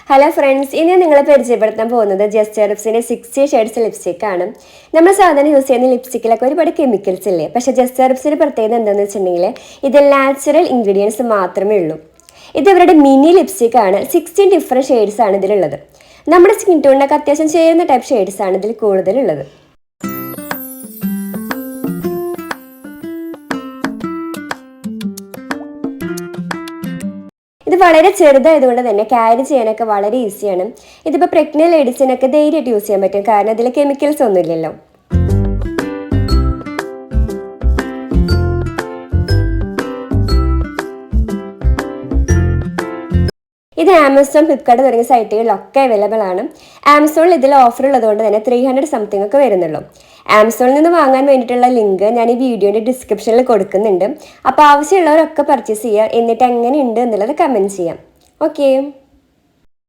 Hello friends, ഇനി നിങ്ങളെ പരിചയപ്പെടുത്താൻ പോകുന്നത് ജസ്റ്റ് ഹെർബ്സിന്റെ 60 ഷെയ്ഡ്സ് ലിപ്സ്റ്റിക് ആണ്. നമ്മൾ സാധാരണ യൂസ് ചെയ്യുന്ന ലിപ്സ്റ്റിക്കിലൊക്കെ ഒരുപാട് കെമിക്കൽസ് ഇല്ലേ, പക്ഷേ ജസ്റ്റ് ഹെർബ്സിന്റെ പ്രത്യേകത എന്താണെന്ന് വെച്ചിട്ടുണ്ടെങ്കിൽ ഇതിൽ നാച്ചുറൽ ഇൻഗ്രീഡിയൻസ് മാത്രമേ ഉള്ളൂ. ഇത് ഇവരുടെ മിനി ലിപ്സ്റ്റിക് ആണ്. 16 ഡിഫറെൻറ്റ് ഷെയ്ഡ്സ് ആണ് ഇതിലുള്ളത്. നമ്മുടെ സ്കിൻ ടോണിനൊക്കെ അത്യാവശ്യം ചേരുന്ന ടൈപ്പ് ഷെയ്ഡ്സ് ആണ് ഇതിൽ കൂടുതലുള്ളത്. ഇത് വളരെ ചെറുതായതുകൊണ്ട് തന്നെ ക്യാരി ചെയ്യാനൊക്കെ വളരെ ഈസിയാണ്. ഇതിപ്പോൾ പ്രഗ്നന്റ് ലേഡീസിനൊക്കെ ധൈര്യമായിട്ട് യൂസ് ചെയ്യാൻ പറ്റും, കാരണം ഇതിൽ കെമിക്കൽസ് ഒന്നുമില്ലല്ലോ. ഇത് ആമസോൺ, ഫ്ലിപ്കാർട്ട് തുടങ്ങിയ സൈറ്റുകളിലൊക്കെ അവൈലബിൾ ആണ്. ആമസോണിൽ ഇതിൽ ഓഫർ ഉള്ളതുകൊണ്ട് തന്നെ 300 സംതിങ് ഒക്കെ വരുന്നുള്ളൂ. ആമസോണിൽ നിന്ന് വാങ്ങാൻ വേണ്ടിയിട്ടുള്ള ലിങ്ക് ഞാൻ ഈ വീഡിയോയുടെ ഡിസ്ക്രിപ്ഷനിൽ കൊടുക്കുന്നുണ്ട്. അപ്പോൾ ആവശ്യമുള്ളവരൊക്കെ പർച്ചേസ് ചെയ്യുക. എന്നിട്ട് എങ്ങനെയുണ്ട് എന്നുള്ളത് കമൻറ്റ് ചെയ്യാം. ഓക്കെ.